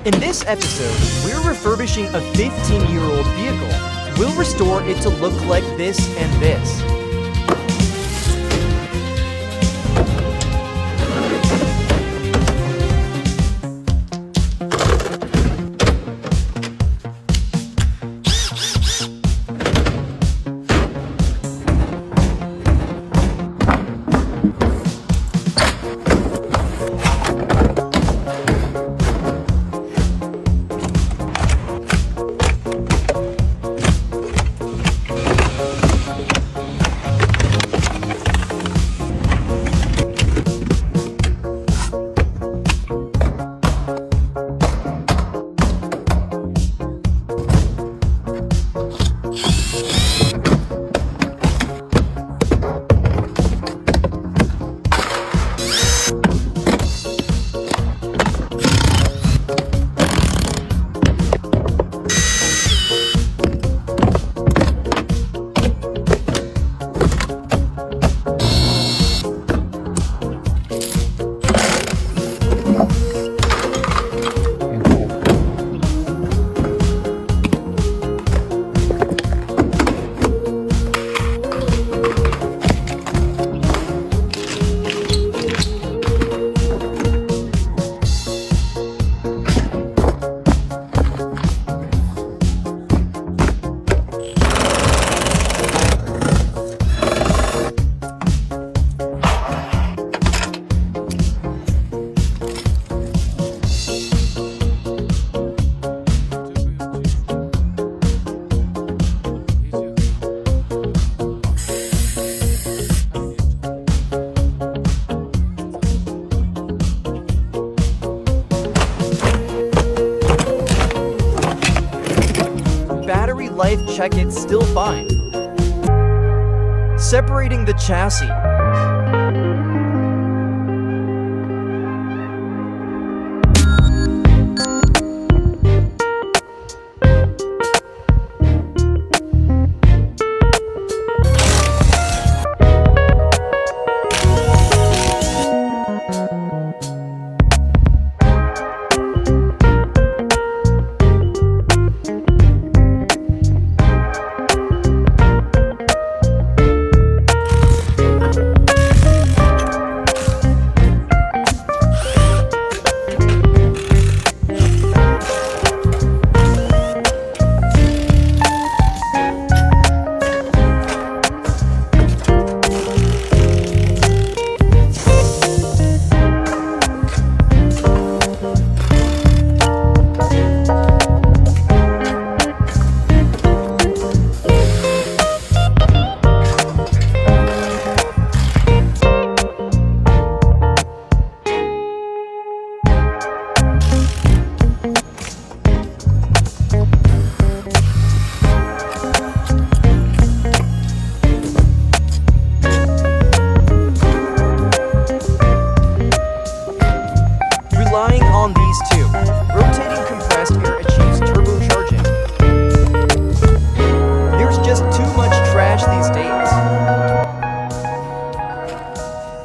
In this episode, we're refurbishing a 15-year-old vehicle. We'll restore it to look like this and this. Battery life check, it's still fine. Separating the chassis. Relying on these two, rotating compressed air achieves turbocharging. There's just too much trash these days.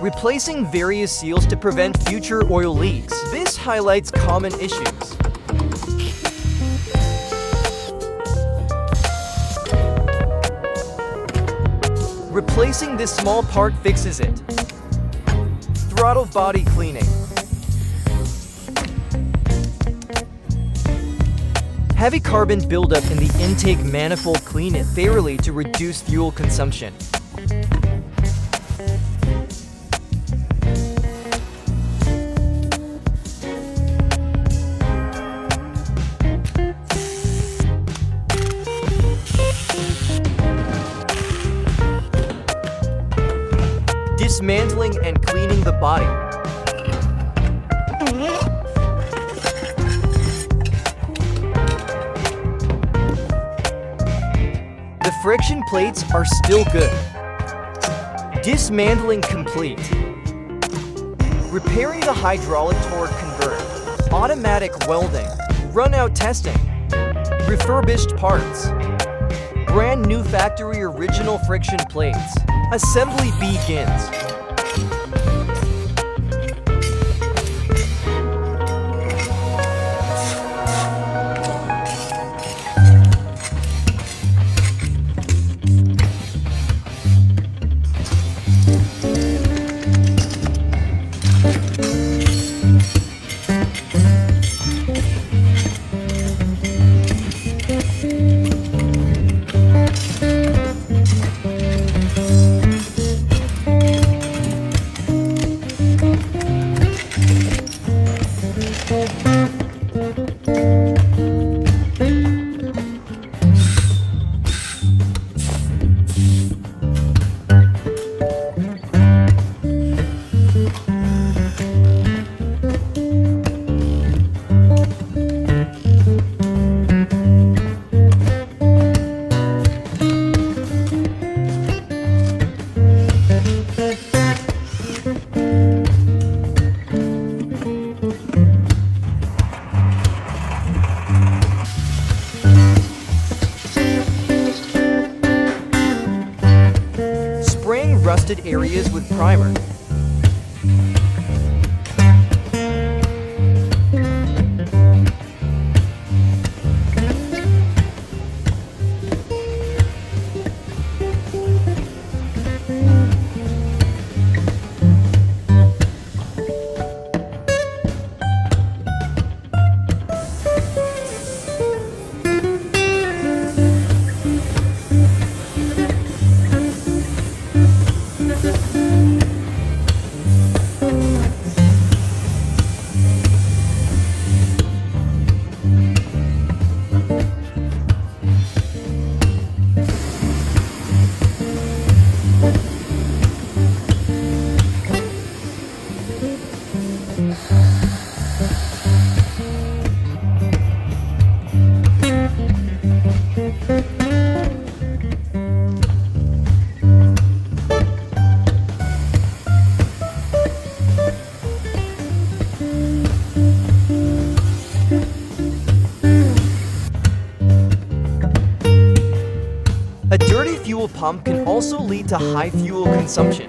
Replacing various seals to prevent future oil leaks. This highlights common issues. Replacing this small part fixes it. Throttle body cleaning. Heavy carbon buildup in the intake manifold, clean it thoroughly to reduce fuel consumption. Dismantling and cleaning the body. The friction plates are still good. Dismantling complete. Repairing the hydraulic torque converter. Automatic welding. Run-out testing. Refurbished parts. Brand new factory original friction plates. Assembly begins. rusted areas with primer. A dirty fuel pump can also lead to high fuel consumption.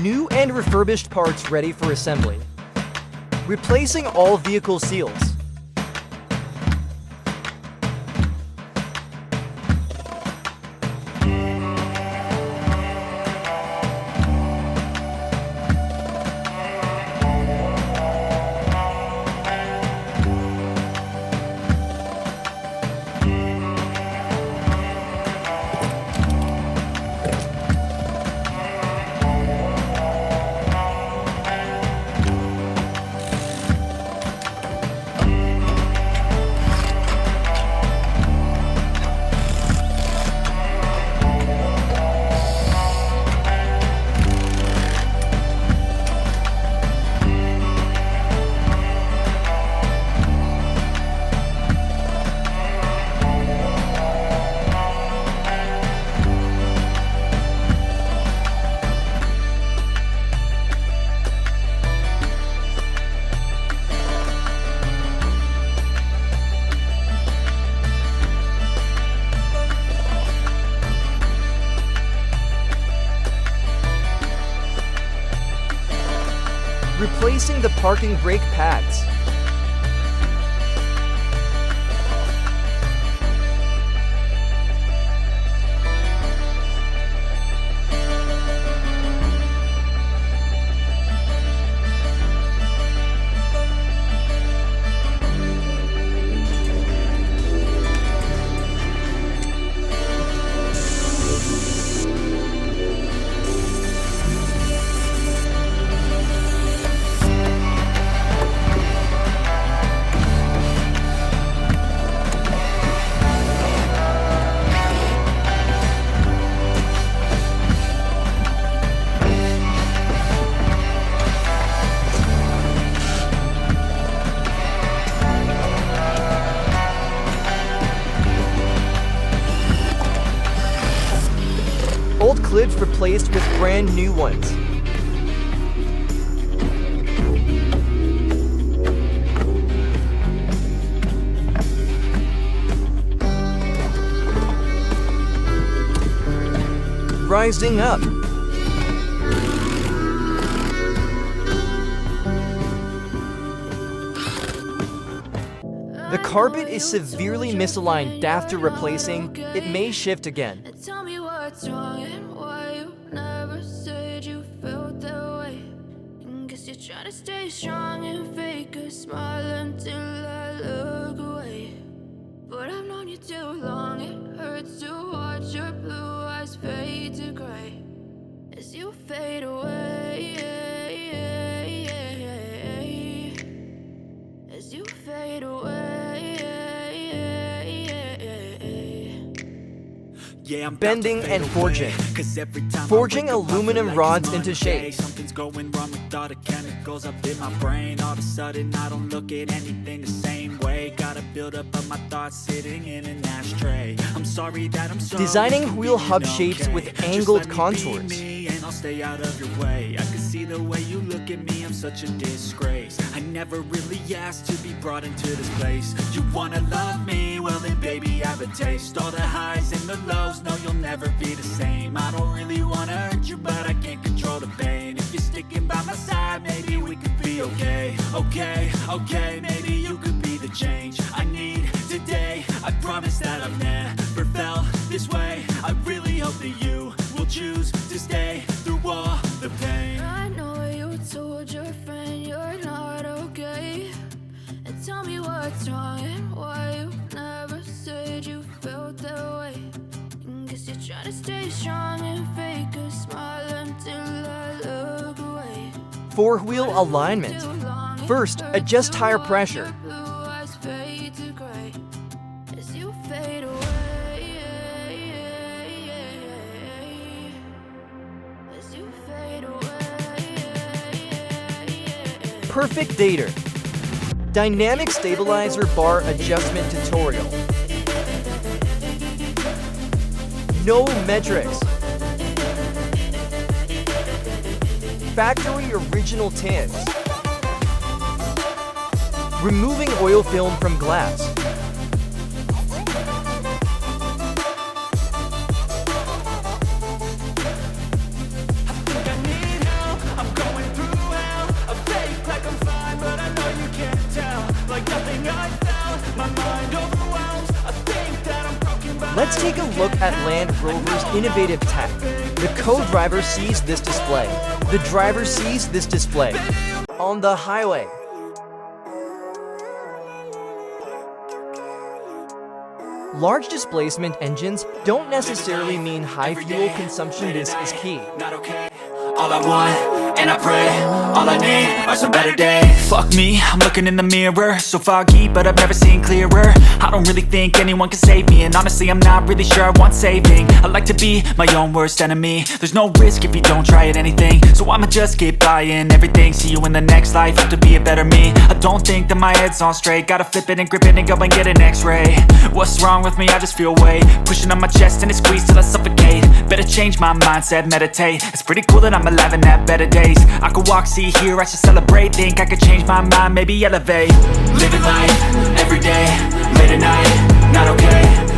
New and refurbished parts ready for assembly. Replacing all vehicle seals. Replacing the parking brake pads. Old clips replaced with brand new ones. Rising up. The carpet is severely misaligned. After replacing, it may shift again. Tell me what's wrong and why you never said you felt that way. And guess you're trying to stay strong and fake a smile until I look away. But I've known you too long, it hurts to watch your blue eyes fade to gray as you fade away. As you fade away. Yeah, I'm Bending and forging. Forging aluminum rods into shape. Something's going wrong with all the chemicals up in my brain. All of a sudden I don't look at anything the same way. Gotta build up of my thoughts sitting in an ashtray. I'm sorry that I'm so Designing wheel hub shapes with angled contours. And I'll stay out of your way. I can see the way you look at me, I'm such a disgrace. I never really asked to be brought into this place. You wanna love me? Well then baby have a taste. All the highs and the lows, no you'll never be the same. I don't really wanna hurt you but I can't control the pain. If you're sticking by my side maybe we could be okay. Okay, maybe you could be the change I need today. I promise that I've never felt this way. I really hope that you will choose to stay through all the pain. I know you told your friend you're not okay. And tell me what's wrong and why you never said you felt that way. And guess you're trying to stay strong and fake a smile until I look away. Four-wheel alignment. First, adjust tire pressure. Blue eyes fade to gray as you fade away. As you fade away. Perfect dater. Dynamic stabilizer bar adjustment tutorial. No metrics. Factory original tints. Removing oil film from glass. Let's take a look at Land Rover's innovative tech. The co-driver sees this display. The driver sees this display. On the highway. Large displacement engines don't necessarily mean high fuel consumption. This is key. Not okay. All I want, and I pray, all I need are some better days. Fuck me, I'm looking in the mirror, so foggy, but I've never seen clearer. I don't really think anyone can save me, and honestly I'm not really sure I want saving. I like to be my own worst enemy. There's no risk if you don't try at anything, so I'ma just keep buying everything. See you in the next life, have to be a better me. I don't think that my head's on straight. Gotta flip it and grip it and go and get an x-ray. What's wrong with me? I just feel weight pushing on my chest and it squeezes till I suffocate. Better change my mindset, meditate. It's pretty cool that I'm alive and have better days. I could walk, see, hear, I should celebrate. Think I could change my mind, maybe elevate. Living life, everyday, late at night, not okay.